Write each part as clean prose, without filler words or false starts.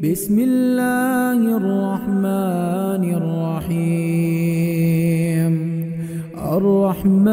بسم الله الرحمن الرحيم. الرحمن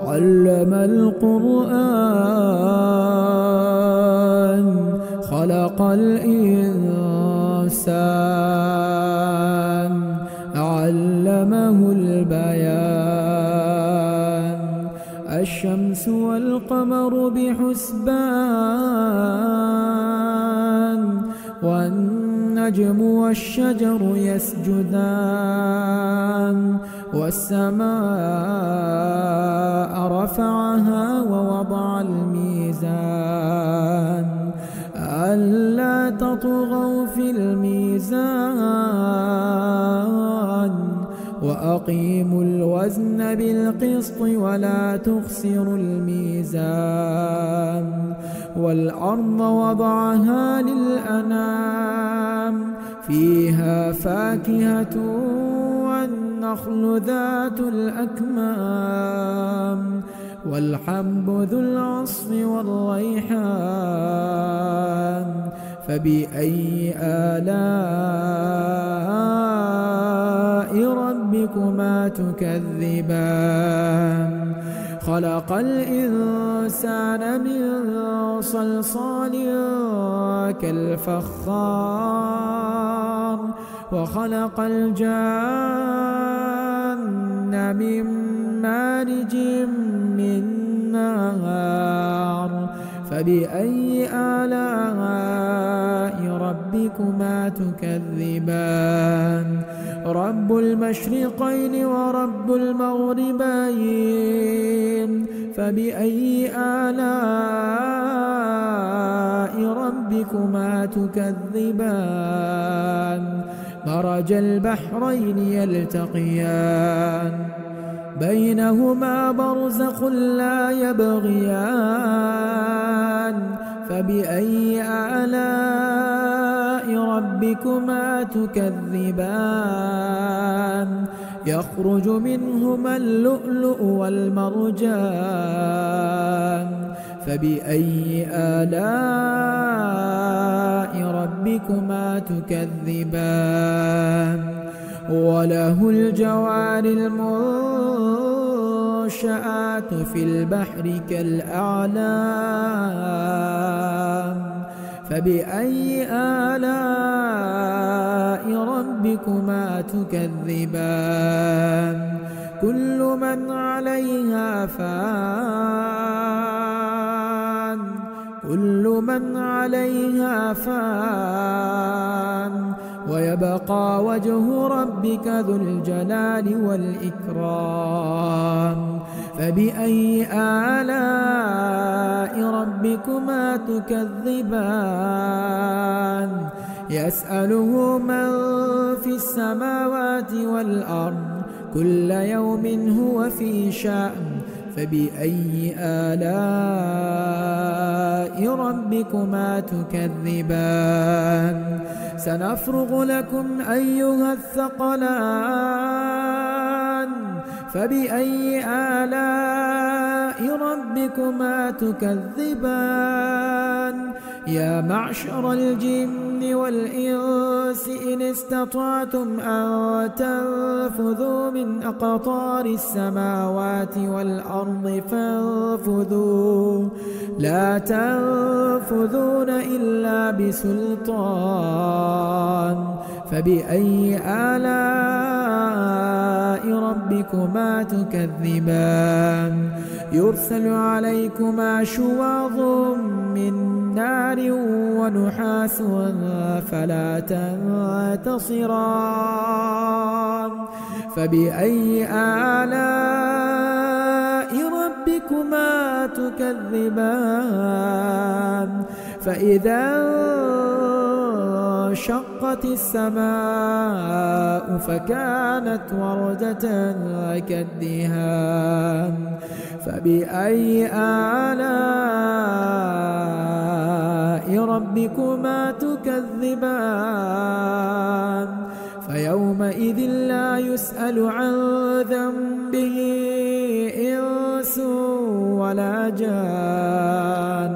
علم القرآن خلق الإنسان علمه البيان. الشمس والقمر بحسبان والنجم والشجر يسجدان. والسماء رفعها ووضع الميزان ألا تطغوا في الميزان وأقيموا الوزن بالقسط ولا تخسروا الميزان. والأرض وضعها للأنام فيها فاكهة والنخل ذات الأكمام والحب ذو العصف والريحان. فبأي آلاء ربكما تكذبان؟ خلق الإنسان من صلصال كالفخار وخلق الجان من مارج من نار. فبأي آلاء ربكما تكذبان؟ رب المشرقين ورب المغربين. فبأي آلاء ربكما تكذبان؟ مرج البحرين يلتقيان بينهما برزخ لا يبغيان. فبأي آلاء ربكما تكذبان؟ يخرج منهما اللؤلؤ والمرجان. فبأي آلاء ربكما تكذبان؟ وله الجوار المنشآت في البحر كالأعلام. فبأي آلاء ربكما تكذبان؟ كل من عليها فان كل من عليها فان ويبقى وجه ربك ذو الجلال والإكرام. فبأي آلاء ربكما تكذبان؟ يسأله من في السماوات والأرض كل يوم هو في شأن. فبأي آلاء ربكما تكذبان؟ سنفرغ لكم أيها الثقلان. فبأي آلاء ربكما تكذبان؟ يا معشر الجن والإنس إن استطعتم أن تنفذوا من أقطار السماوات والأرض فانفذوا لا تنفذون إلا بسلطان. فبأي آلاء ربكما تكذبان؟ يرسل عليكما شواظ من نار ونحاس فلا تنتصران. فبأي آلاء ربكما تكذبان؟ فإذا انشقت السماء فكانت وردة كالدهان. فبأي آلاء ربكما تكذبان؟ فيومئذ لا يسأل عن ذنبه إنس ولا جان.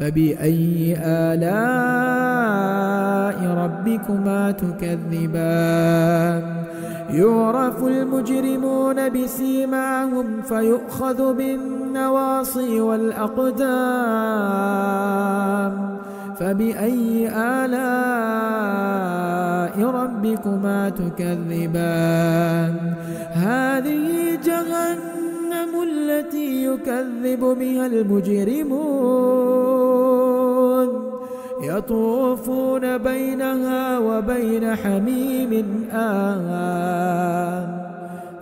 فبأي آلاء ربكما تكذبان يعرف المجرمون بسيماهم فيؤخذ بالنواصي والأقدام فبأي آلاء ربكما تكذبان هذه جهنم التي يكذب بها المجرمون يطوفون بينها وبين حميم آن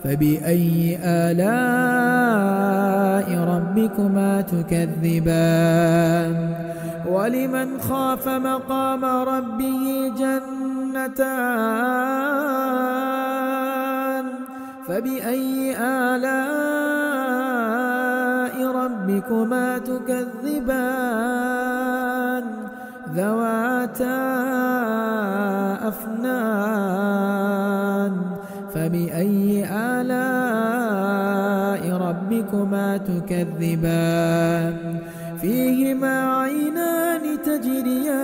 فبأي آلاء ربكما تكذبان ولمن خاف مقام ربه جنتان فبأي آلاء ربكما تكذبان ذواتا أفنان فبأي آلاء ربكما تكذبان فيهما عينان تجريان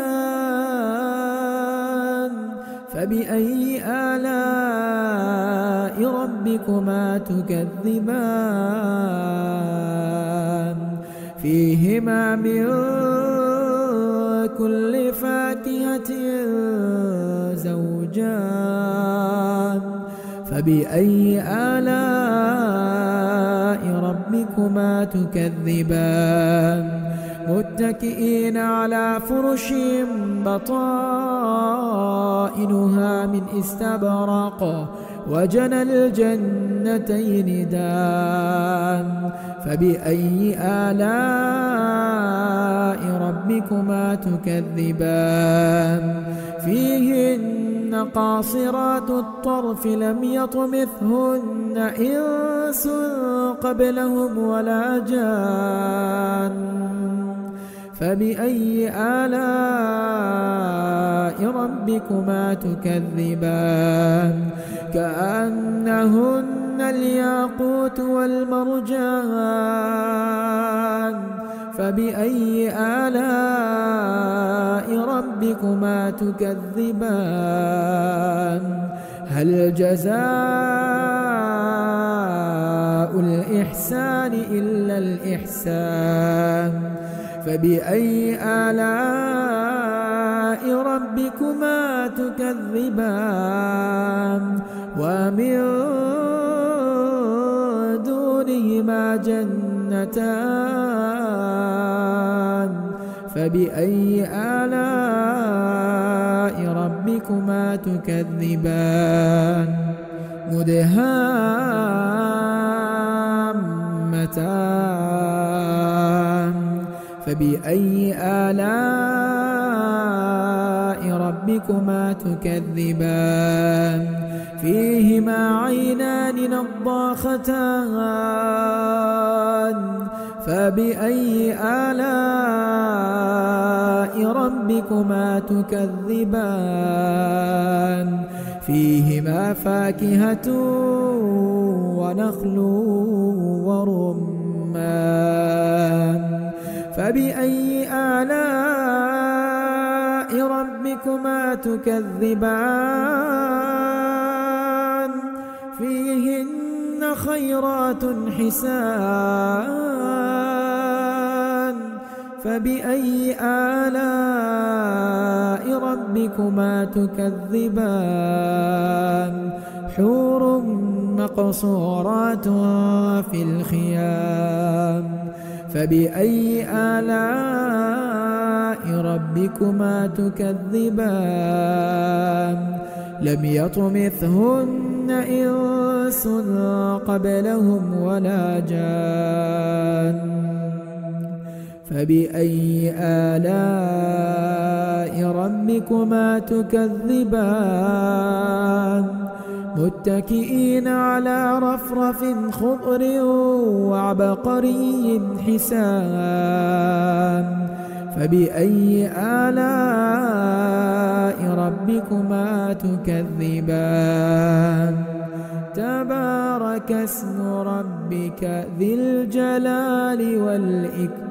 فبأي آلاء ربكما تكذبان فيهما من كل فاكهة زوجان فبأي آلاء ربكما تكذبان متكئين على فرش بطائنها من استبرق وجنى الجنتين دان فبأي آلاء ربكما تكذبان فيهن قاصرات الطرف لم يطمثهن إنس قبلهم ولا جان فبأي آلاء ربكما تكذبان كأنهن الياقوت والمرجان فبأي آلاء ربكما تكذبان هل جزاء الإحسان إلا الإحسان فبأي آلاء ربكما تكذبان ومن دونهما جنتان فبأي آلاء ربكما تكذبان مدهامتان فبأي آلاء ربكما تكذبان فيهما عينان نضاختان فبأي آلاء ربكما تكذبان فيهما فاكهة ونخل ورمان فبأي آلاء ربكما تكذبان فيهن خيرات حسان فبأي آلاء ربكما تكذبان حور مقصورات في الخيام فبأي آلاء ربكما تكذبان لم يطمثهن إنس قبلهم ولا جان فبأي آلاء ربكما تكذبان متكئين على رفرف خضر وعبقري حسان فبأي آلاء ربكما تكذبان تبارك اسم ربك ذي الجلال والإكرام